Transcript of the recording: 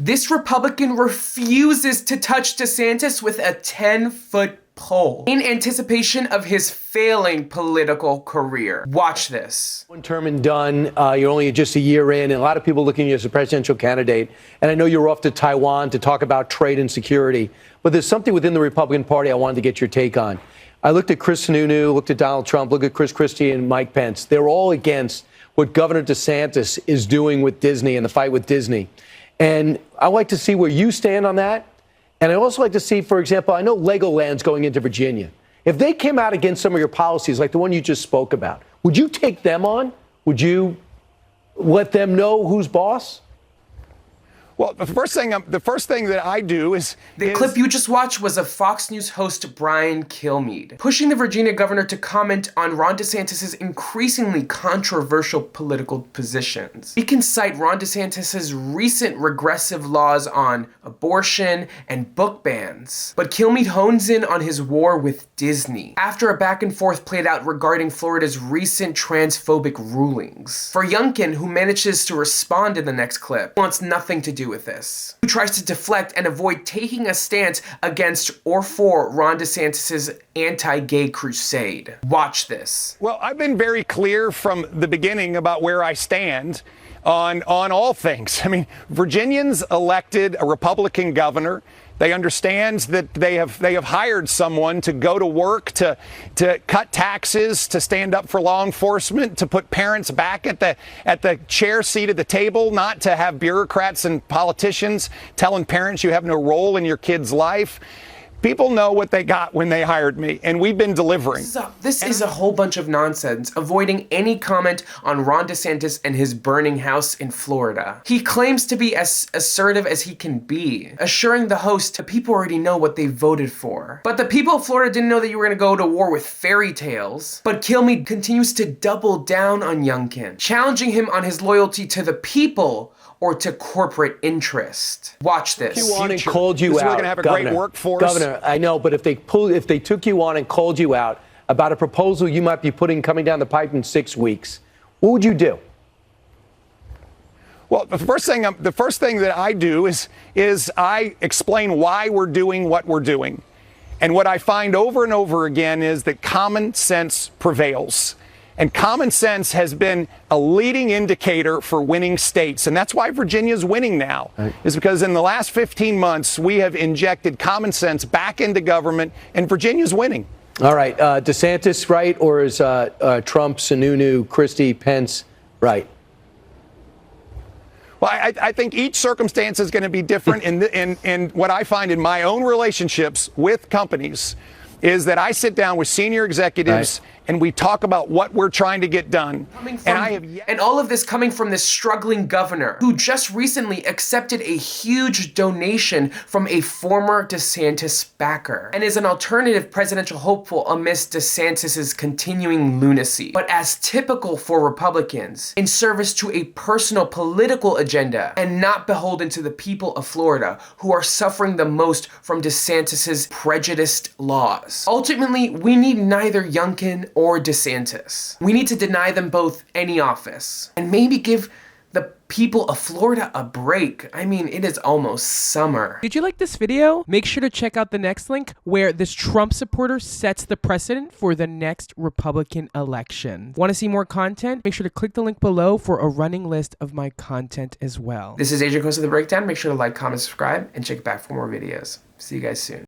This Republican refuses to touch DeSantis with a 10-foot pole in anticipation of his failing political career. Watch this. One term and done. You're only just a year in, and a lot of people looking at you as a presidential candidate. And I know you're off to Taiwan to talk about trade and security. But there's something within the Republican Party I wanted to get your take on. I looked at Chris Sununu, looked at Donald Trump, looked at Chris Christie and Mike Pence. They're all against what Governor DeSantis is doing with Disney and the fight with Disney. And I'd like to see where you stand on that. And I'd also like to see, for example, I know Legoland's going into Virginia. If they came out against some of your policies, like the one you just spoke about, would you take them on? Would you let them know who's boss? Well, the first thing that I do is... The clip you just watched was of Fox News host Brian Kilmeade, pushing the Virginia governor to comment on Ron DeSantis' increasingly controversial political positions. He can cite Ron DeSantis' recent regressive laws on abortion and book bans. But Kilmeade hones in on his war with Disney, after a back and forth played out regarding Florida's recent transphobic rulings. For Youngkin, who manages to respond in the next clip, wants nothing to do with this, who tries to deflect and avoid taking a stance against or for Ron DeSantis' anti-gay crusade. Watch this. Well, I've been very clear from the beginning about where I stand on all things. I mean, Virginians elected a Republican governor. They understand that they have hired someone to go to work, to cut taxes, to stand up for law enforcement, to put parents back at the chair seat at the table, not to have bureaucrats and politicians telling parents you have no role in your kid's life. People know what they got when they hired me, and we've been delivering. This is a whole bunch of nonsense, avoiding any comment on Ron DeSantis and his burning house in Florida. He claims to be as assertive as he can be, assuring the host that people already know what they voted for. But the people of Florida didn't know that you were going to go to war with fairy tales. But Kilmeade continues to double down on Youngkin, challenging him on his loyalty to the people or to corporate interest. Watch this. You on and called you out, we're going to have a great workforce. Governor, I know, but if they took you on and called you out about a proposal you might be coming down the pipe in 6 weeks, what would you do? Well, the first thing that I do is I explain why we're doing what we're doing. And what I find over and over again is that common sense prevails. And common sense has been a leading indicator for winning states. And that's why Virginia's winning now, is because in the last 15 months, we have injected common sense back into government, and Virginia's winning. All right. DeSantis right, or is Trump, Sununu, Christie, Pence right? Well, I think each circumstance is going to be different. And what I find in my own relationships with companies is that I sit down with senior executives and we talk about what we're trying to get done. And all of this coming from this struggling governor who just recently accepted a huge donation from a former DeSantis backer and is an alternative presidential hopeful amidst DeSantis' continuing lunacy. But as typical for Republicans, in service to a personal political agenda and not beholden to the people of Florida who are suffering the most from DeSantis' prejudiced laws. Ultimately, we need neither Youngkin or DeSantis. We need to deny them both any office and maybe give the people of Florida a break. I mean, it is almost summer. Did you like this video? Make sure to check out the next link where this Trump supporter sets the precedent for the next Republican election. Want to see more content? Make sure to click the link below for a running list of my content as well. This is Adrian Costa, The Breakdown. Make sure to like, comment, subscribe, and check back for more videos. See you guys soon.